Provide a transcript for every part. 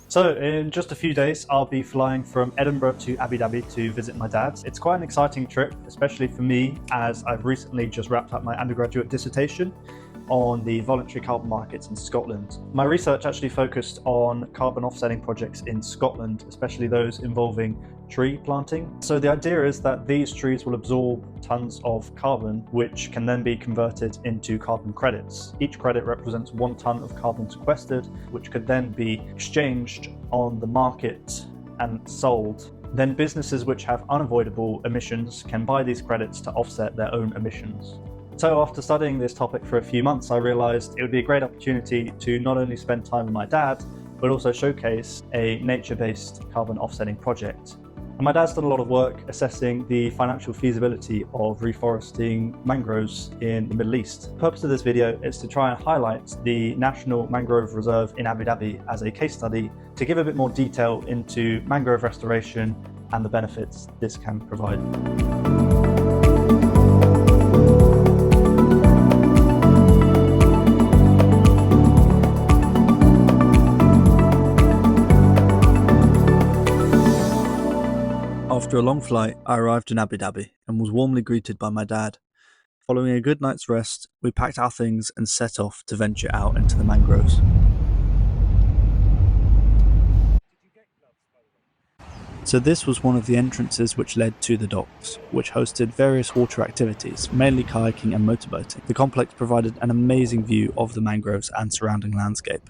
So in just a few days, I'll be flying from Edinburgh to Abu Dhabi to visit my dad. It's quite an exciting trip, especially for me, as I've recently just wrapped up my undergraduate dissertation on the voluntary carbon markets in Scotland. My research actually focused on carbon offsetting projects in Scotland, especially those involving tree planting. So the idea is that these trees will absorb tons of carbon, which can then be converted into carbon credits. Each credit represents 1 ton of carbon sequestered, which could then be exchanged on the market and sold. Then businesses which have unavoidable emissions can buy these credits to offset their own emissions. So after studying this topic for a few months, I realized it would be a great opportunity to not only spend time with my dad, but also showcase a nature-based carbon offsetting project. And my dad's done a lot of work assessing the financial feasibility of reforesting mangroves in the Middle East. The purpose of this video is to try and highlight the National Mangrove Reserve in Abu Dhabi as a case study to give a bit more detail into mangrove restoration and the benefits this can provide. After a long flight, I arrived in Abu Dhabi and was warmly greeted by my dad. Following a good night's rest, we packed our things and set off to venture out into the mangroves. So this was one of the entrances which led to the docks, which hosted various water activities, mainly kayaking and motorboating. The complex provided an amazing view of the mangroves and surrounding landscape.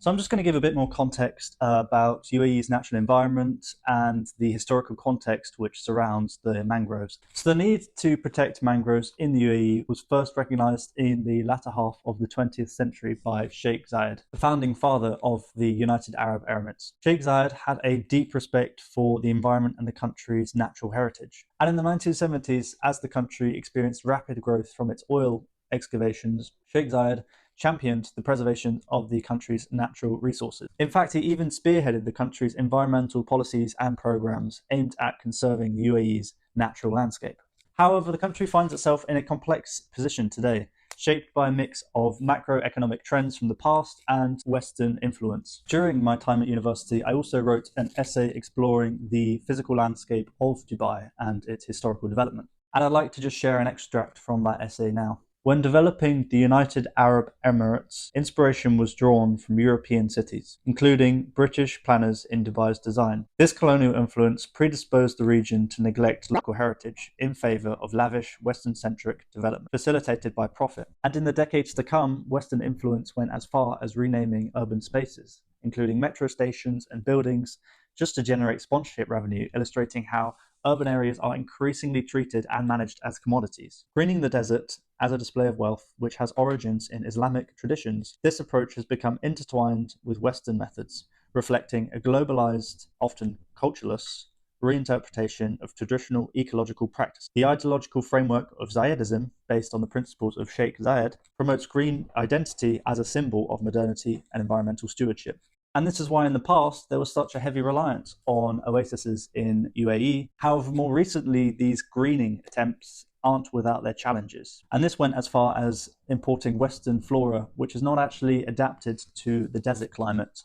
So I'm just going to give a bit more context about UAE's natural environment and the historical context which surrounds the mangroves. So the need to protect mangroves in the UAE was first recognised in the latter half of the 20th century by Sheikh Zayed, the founding father of the United Arab Emirates. Sheikh Zayed had a deep respect for the environment and the country's natural heritage. And in the 1970s, as the country experienced rapid growth from its oil excavations, Sheikh Zayed championed the preservation of the country's natural resources. In fact, he even spearheaded the country's environmental policies and programs aimed at conserving the UAE's natural landscape. However, the country finds itself in a complex position today, shaped by a mix of macroeconomic trends from the past and Western influence. During my time at university, I also wrote an essay exploring the physical landscape of Dubai and its historical development. And I'd like to just share an extract from that essay now. When developing the United Arab Emirates, inspiration was drawn from European cities, including British planners in Dubai's design. This colonial influence predisposed the region to neglect local heritage in favour of lavish, Western-centric development, facilitated by profit. And in the decades to come, Western influence went as far as renaming urban spaces, including metro stations and buildings, just to generate sponsorship revenue, illustrating how urban areas are increasingly treated and managed as commodities. Greening the desert as a display of wealth, which has origins in Islamic traditions, this approach has become intertwined with Western methods, reflecting a globalized, often cultureless, reinterpretation of traditional ecological practice. The ideological framework of Zayedism, based on the principles of Sheikh Zayed, promotes green identity as a symbol of modernity and environmental stewardship. And this is why in the past there was such a heavy reliance on oases in UAE. However, more recently, these greening attempts aren't without their challenges. And this went as far as importing Western flora, which is not actually adapted to the desert climate,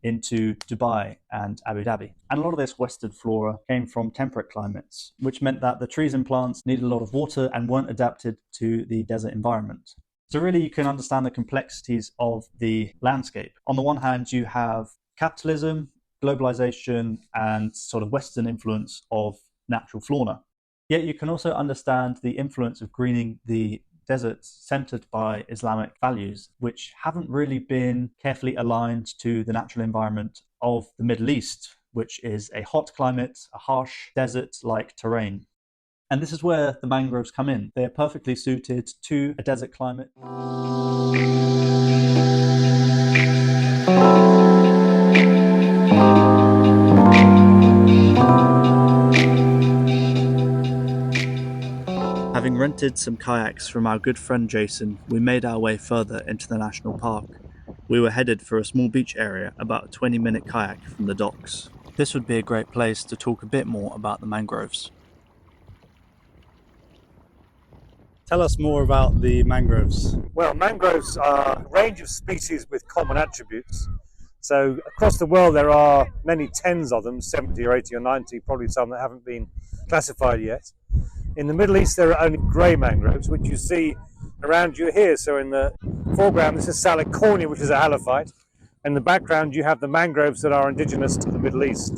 into Dubai and Abu Dhabi. And a lot of this Western flora came from temperate climates, which meant that the trees and plants needed a lot of water and weren't adapted to the desert environment. So really you can understand the complexities of the landscape. On the one hand, you have capitalism, globalization, and sort of Western influence of natural fauna. Yet you can also understand the influence of greening the deserts centered by Islamic values, which haven't really been carefully aligned to the natural environment of the Middle East, which is a hot climate, a harsh desert-like terrain. And this is where the mangroves come in. They are perfectly suited to a desert climate. Having rented some kayaks from our good friend Jason, we made our way further into the national park. We were headed for a small beach area about a 20-minute kayak from the docks. This would be a great place to talk a bit more about the mangroves. Tell us more about the mangroves. Well, mangroves are a range of species with common attributes, So across the world there are many tens of them, 70 or 80 or 90, probably some that haven't been classified yet. In the Middle East there are only grey mangroves, which you see around you here. So in the foreground this is Salicornia, which is a halophyte. In the background you have the mangroves that are indigenous to the Middle East.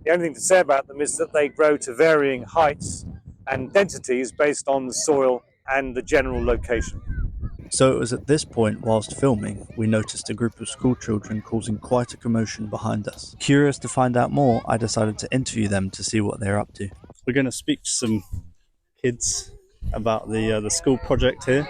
The only thing to say about them is that they grow to varying heights and densities based on the soil and the general location. So it was at this point, whilst filming, we noticed a group of school children causing quite a commotion behind us. Curious to find out more, I decided to interview them to see what they're up to. We're going to speak to some kids about the school project here.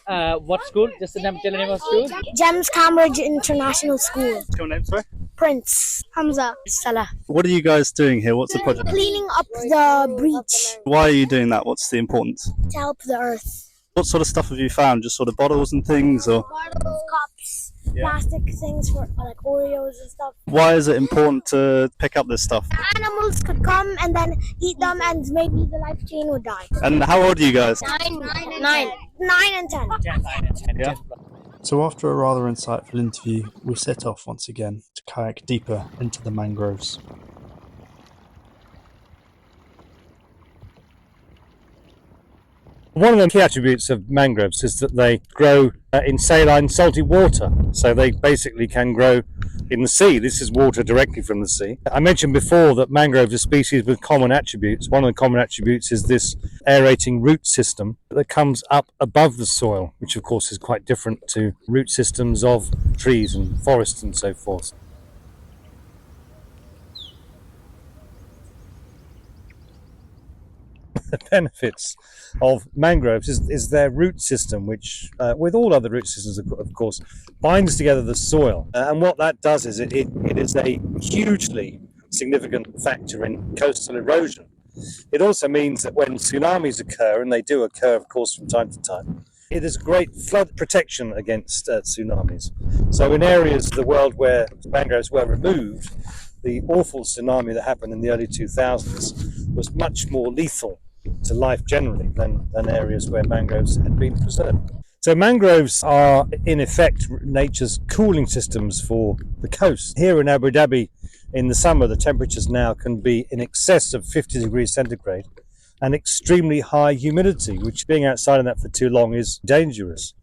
What school? Just tell the name of school. Gems Cambridge International School. What's your name, sorry? Prince Hamza Salah. What are you guys doing here? What's the project? Cleaning up the breach Why are you doing that? What's the importance? to help the earth. What sort of stuff have you found? Just sort of bottles and things, or Bottles, cups, plastic things for like Oreos and stuff. why is it important to pick up this stuff? Animals could come and then eat them, and maybe the life chain would die. And how old are you guys? 9 and 10. Yeah. So after a rather insightful interview, we set off once again to kayak deeper into the mangroves. One of the key attributes of mangroves is that they grow in saline salty water. So they basically can grow in the sea. This is water directly from the sea. I mentioned before that mangroves are species with common attributes. One of the common attributes is this aerating root system that comes up above the soil, which of course is quite different to root systems of trees and forests and so forth. The benefits of mangroves is their root system, which, with all other root systems, of course, binds together the soil. And what that does is it is a hugely significant factor in coastal erosion. It also means that when tsunamis occur, and they do occur, of course, from time to time, it is great flood protection against tsunamis. So in areas of the world where mangroves were removed, the awful tsunami that happened in the early 2000s was much more lethal to life generally than areas where mangroves had been preserved. So mangroves are in effect nature's cooling systems for the coast. Here in Abu Dhabi in the summer the temperatures now can be in excess of 50 degrees centigrade and extremely high humidity, which being outside in that for too long is dangerous.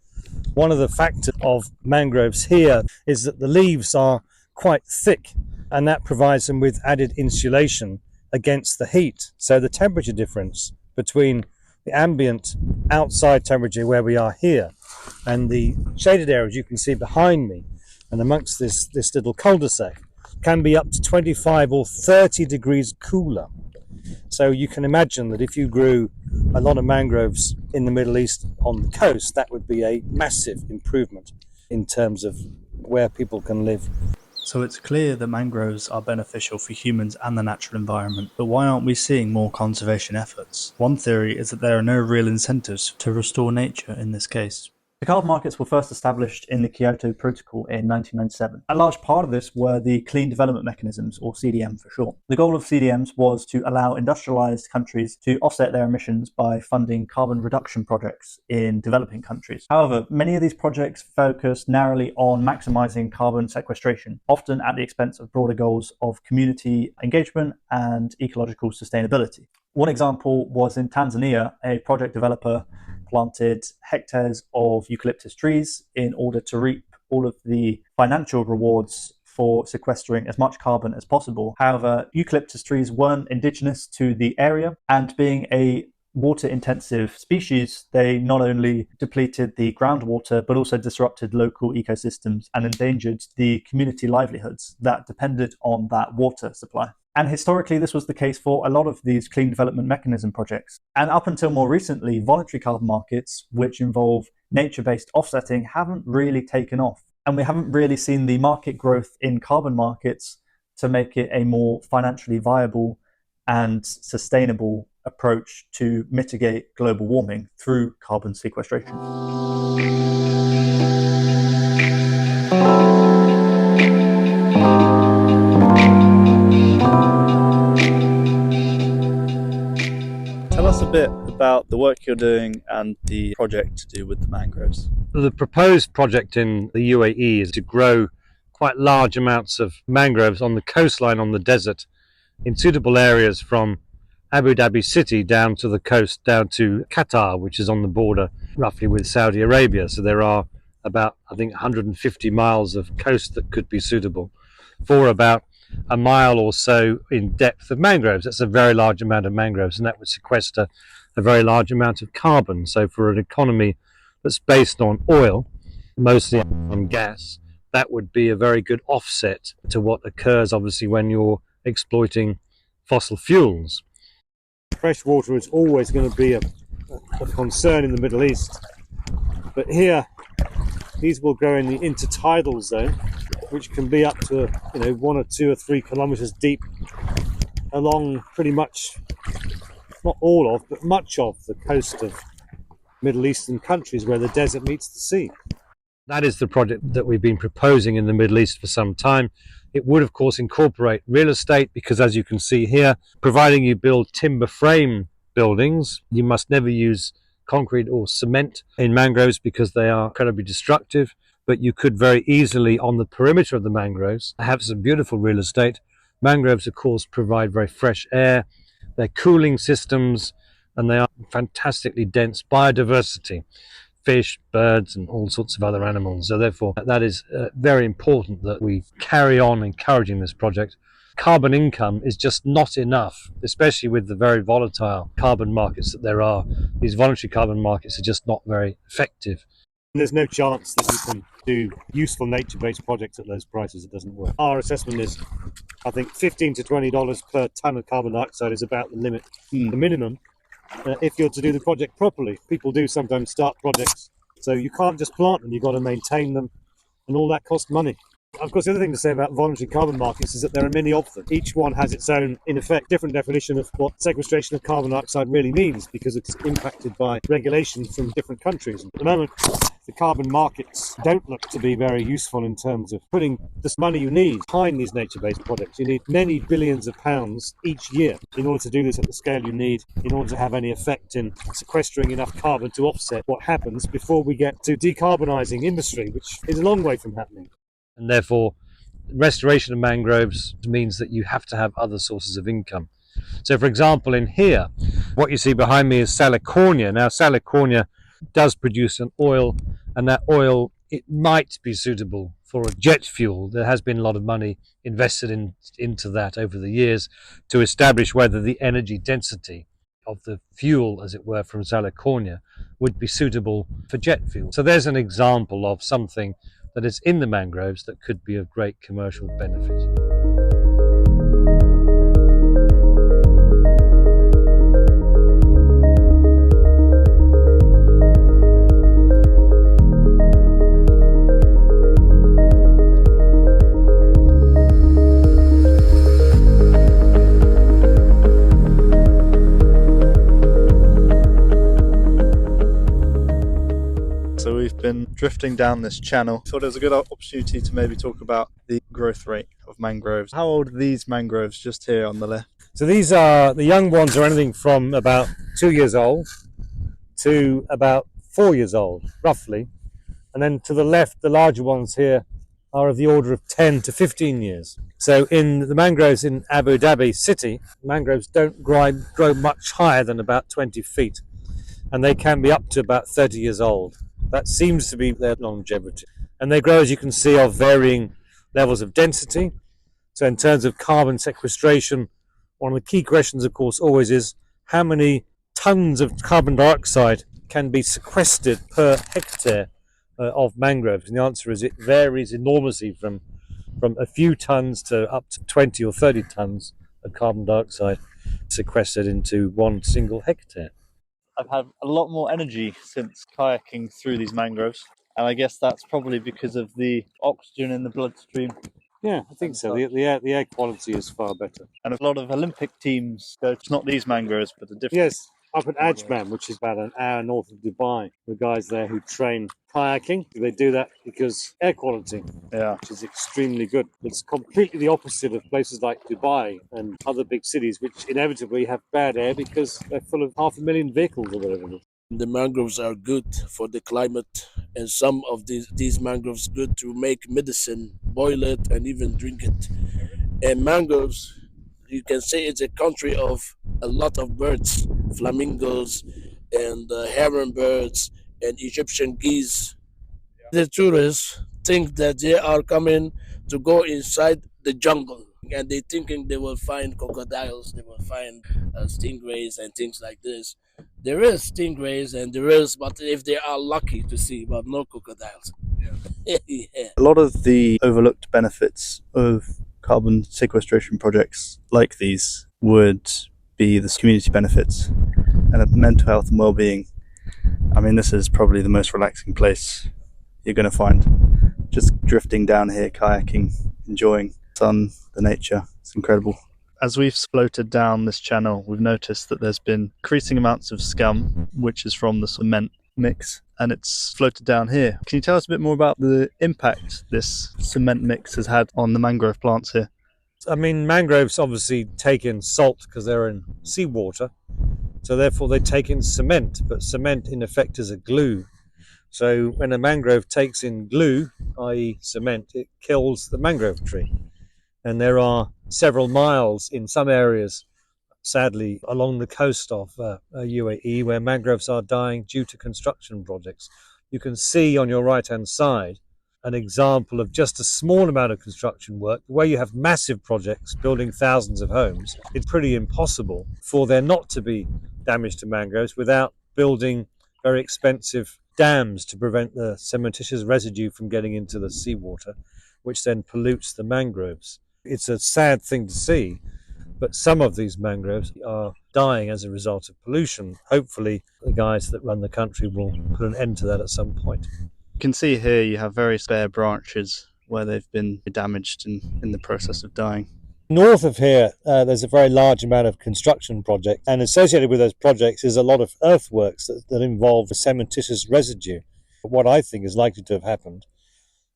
One of the factors of mangroves here is that the leaves are quite thick, and that provides them with added insulation against the heat. So the temperature difference between the ambient outside temperature where we are here and the shaded areas you can see behind me and amongst this little cul-de-sac can be up to 25 or 30 degrees cooler. So you can imagine that if you grew a lot of mangroves in the Middle East on the coast, that would be a massive improvement in terms of where people can live. So it's clear that mangroves are beneficial for humans and the natural environment, but why aren't we seeing more conservation efforts? One theory is that there are no real incentives to restore nature in this case. The carbon markets were first established in the Kyoto Protocol in 1997. A large part of this were the Clean Development Mechanisms, or CDM for short. The goal of CDMs was to allow industrialized countries to offset their emissions by funding carbon reduction projects in developing countries. However, many of these projects focused narrowly on maximizing carbon sequestration, often at the expense of broader goals of community engagement and ecological sustainability. One example was in Tanzania, a project developer planted hectares of eucalyptus trees in order to reap all of the financial rewards for sequestering as much carbon as possible. However, eucalyptus trees weren't indigenous to the area, and being a water-intensive species, they not only depleted the groundwater, but also disrupted local ecosystems and endangered the community livelihoods that depended on that water supply. And historically, this was the case for a lot of these clean development mechanism projects. And up until more recently, voluntary carbon markets, which involve nature-based offsetting, haven't really taken off. And we haven't really seen the market growth in carbon markets to make it a more financially viable and sustainable approach to mitigate global warming through carbon sequestration. Tell us a bit about the work you're doing and the project to do with the mangroves. The proposed project in the UAE is to grow quite large amounts of mangroves on the coastline, on the desert, in suitable areas from Abu Dhabi city down to the coast, down to Qatar, which is on the border roughly with Saudi Arabia. So there are about, I think, 150 miles of coast that could be suitable for about a mile or so in depth of mangroves. That's a very large amount of mangroves, and that would sequester a very large amount of carbon. So for an economy that's based on oil, mostly on gas, that would be a very good offset to what occurs obviously when you're exploiting fossil fuels. Fresh water is always going to be a concern in the Middle East, but here these will grow in the intertidal zone, which can be up to 1 or 2 or 3 kilometers deep along pretty much, not all of, but much of the coast of Middle Eastern countries where the desert meets the sea. That is the project that we've been proposing in the Middle East for some time. It would, of course, incorporate real estate because, as you can see here, providing you build timber frame buildings, you must never use concrete or cement in mangroves because they are incredibly destructive. But you could very easily, on the perimeter of the mangroves, have some beautiful real estate. Mangroves, of course, provide very fresh air. They're cooling systems, and they are fantastically dense biodiversity. Fish, birds, and all sorts of other animals. So therefore, that is very important that we carry on encouraging this project. Carbon income is just not enough, especially with the very volatile carbon markets that there are. These voluntary carbon markets are just not very effective. There's no chance that you can do useful nature-based projects at those prices. It doesn't work. Our assessment is, I think, $15 to $20 per tonne of carbon dioxide is about the limit, the minimum. If you're to do the project properly. People do sometimes start projects, so you can't just plant them, you've got to maintain them, and all that costs money. Of course, the other thing to say about voluntary carbon markets is that there are many of them. Each one has its own, in effect, different definition of what sequestration of carbon dioxide really means, because it's impacted by regulation from different countries. At the moment, the carbon markets don't look to be very useful in terms of putting this money you need behind these nature-based projects. You need many billions of pounds each year in order to do this at the scale you need, in order to have any effect in sequestering enough carbon to offset what happens before we get to decarbonising industry, which is a long way from happening. And therefore, restoration of mangroves means that you have to have other sources of income. So, for example, in here, what you see behind me is salicornia. Now, salicornia does produce an oil, and that oil, it might be suitable for a jet fuel. There has been a lot of money invested into that over the years to establish whether the energy density of the fuel, as it were, from salicornia would be suitable for jet fuel. So there's an example of something that is in the mangroves that could be of great commercial benefit. So we've been drifting down this channel. Thought it was a good opportunity to maybe talk about the growth rate of mangroves. How old are these mangroves just here on the left? So these are, the young ones are anything from about 2 years old to about 4 years old, roughly. And then to the left, the larger ones here are of the order of 10 to 15 years. So in the mangroves in Abu Dhabi city, mangroves don't grow much higher than about 20 feet. And they can be up to about 30 years old. That seems to be their longevity. And they grow, as you can see, of varying levels of density. So in terms of carbon sequestration, one of the key questions, of course, always is how many tons of carbon dioxide can be sequestered per hectare of mangroves? And the answer is it varies enormously from a few tons to up to 20 or 30 tons of carbon dioxide sequestered into one single hectare. I've had a lot more energy since kayaking through these mangroves, and I guess that's probably because of the oxygen in the bloodstream. Yeah, I think so. The air quality is far better. And a lot of Olympic teams go to not these mangroves, but the different. Yes, up at Ajman, which is about an hour north of Dubai. The guys there who train kayaking, they do that because air quality, which is extremely good. It's completely the opposite of places like Dubai and other big cities, which inevitably have bad air because they're full of 500,000 vehicles or whatever it is. The mangroves are good for the climate, and some of these mangroves good to make medicine, boil it, and even drink it. And mangroves, you can say it's a country of a lot of birds, flamingos, and heron birds, and Egyptian geese. The tourists think that they are coming to go inside the jungle, and they thinking they will find crocodiles, they will find stingrays and things like this. There is stingrays and there is, but if they are lucky to see, but no crocodiles. Yeah. A lot of the overlooked benefits of carbon sequestration projects like these would be the community benefits and mental health and well-being. I mean, this is probably the most relaxing place you're going to find. Just drifting down here, kayaking, enjoying the sun, the nature. It's incredible. As we've floated down this channel, we've noticed that there's been increasing amounts of scum, which is from the cement mix, and it's floated down here. Can you tell us a bit more about the impact this cement mix has had on the mangrove plants here? I mean, mangroves obviously take in salt because they're in seawater, so therefore they take in cement, but cement in effect is a glue. So when a mangrove takes in glue, i.e. cement, it kills the mangrove tree. And there are several miles in some areas, sadly, along the coast of UAE where mangroves are dying due to construction projects. You can see on your right-hand side an example of just a small amount of construction work where you have massive projects building thousands of homes. It's pretty impossible for there not to be damage to mangroves without building very expensive dams to prevent the cementitious residue from getting into the seawater, which then pollutes the mangroves. It's a sad thing to see, but some of these mangroves are dying as a result of pollution. Hopefully, the guys that run the country will put an end to that at some point. You can see here you have very bare branches where they've been damaged in the process of dying. North of here, there's a very large amount of construction projects, and associated with those projects is a lot of earthworks that involve a cementitious residue. What I think is likely to have happened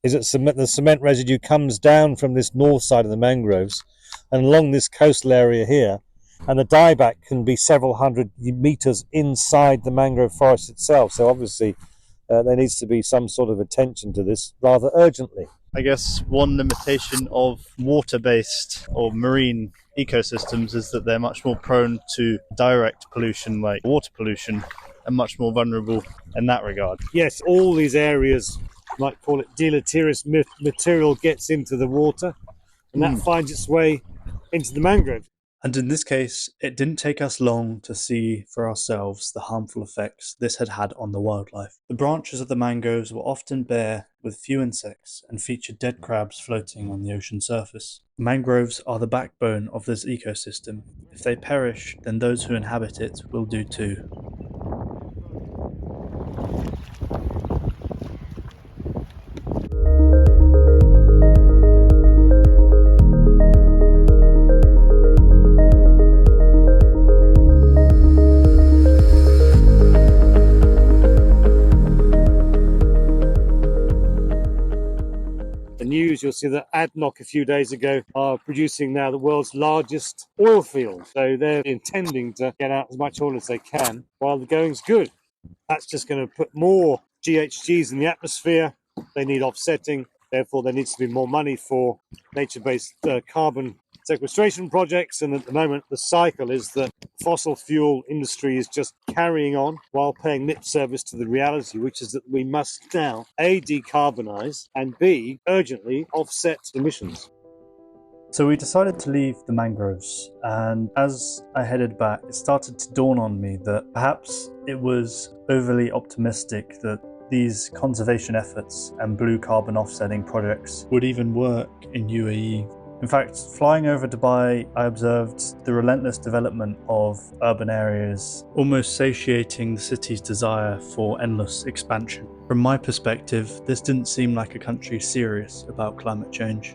is that the cement residue comes down from this north side of the mangroves and along this coastal area here, and the dieback can be several hundred meters inside the mangrove forest itself. So obviously there needs to be some sort of attention to this rather urgently. I guess one limitation of water-based or marine ecosystems is that they're much more prone to direct pollution like water pollution and much more vulnerable in that regard. Yes, all these areas, might call it deleterious material, gets into the water and that finds its way into the mangrove. And in this case, it didn't take us long to see for ourselves the harmful effects this had had on the wildlife. The branches of the mangroves were often bare with few insects and featured dead crabs floating on the ocean surface. Mangroves are the backbone of this ecosystem. If they perish, then those who inhabit it will do too. You'll see that ADNOC a few days ago are producing now the world's largest oil field. So they're intending to get out as much oil as they can while the going's good. That's just going to put more GHGs in the atmosphere. They need offsetting. Therefore, there needs to be more money for nature-based carbon sequestration projects. And at the moment, the cycle is that fossil fuel industry is just carrying on while paying lip service to the reality, which is that we must now A, decarbonize, and B, urgently offset emissions. So we decided to leave the mangroves, and as I headed back, it started to dawn on me that perhaps it was overly optimistic that these conservation efforts and blue carbon offsetting projects would even work in UAE. In fact, flying over Dubai, I observed the relentless development of urban areas, almost satiating the city's desire for endless expansion. From my perspective, this didn't seem like a country serious about climate change.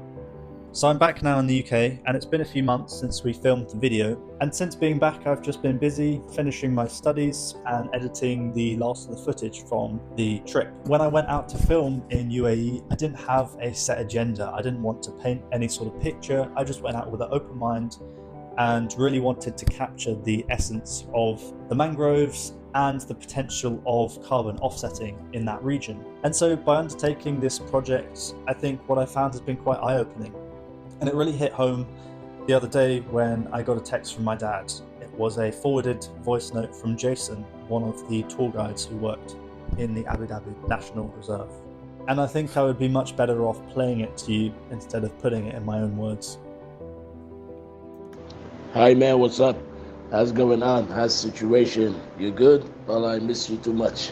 So I'm back now in the UK, and it's been a few months since we filmed the video, and since being back I've just been busy finishing my studies and editing the last of the footage from the trip. When I went out to film in UAE, I didn't have a set agenda. I didn't want to paint any sort of picture. I just went out with an open mind and really wanted to capture the essence of the mangroves and the potential of carbon offsetting in that region. And so by undertaking this project, I think what I found has been quite eye-opening. And it really hit home the other day when I got a text from my dad. It was a forwarded voice note from Jason, one of the tour guides who worked in the Abu Dhabi National Reserve. And I think I would be much better off playing it to you instead of putting it in my own words. Hi man, what's up? How's going on? How's situation? You good? Well, I miss you too much.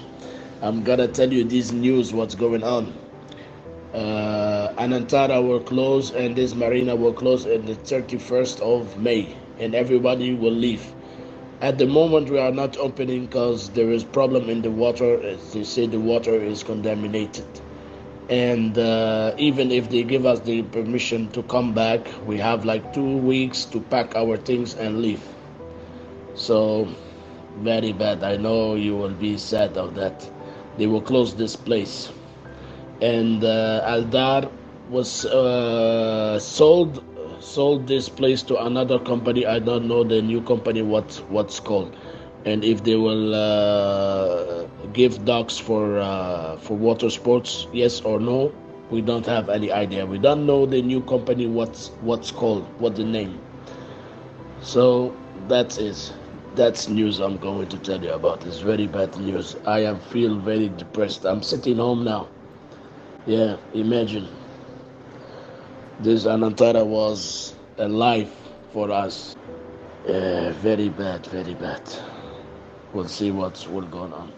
I'm gonna tell you this news, what's going on. Anantara will close and this marina will close on the 31st of May and everybody will leave. At the moment we are not opening because there is problem in the water. As they say, the water is contaminated. And even if they give us the permission to come back, we have like 2 weeks to pack our things and leave. So very bad. I know you will be sad of that. They will close this place. And Aldar was sold this place to another company. I don't know the new company what's called, and if they will give docks for water sports, yes or no, we don't have any idea. We don't know the new company what's called, what the name. So that's news I'm going to tell you about. It's very bad news. I feel very depressed. I'm sitting home now. Yeah, imagine. This Anantara was a life for us. Very bad, very bad. We'll see what's going on.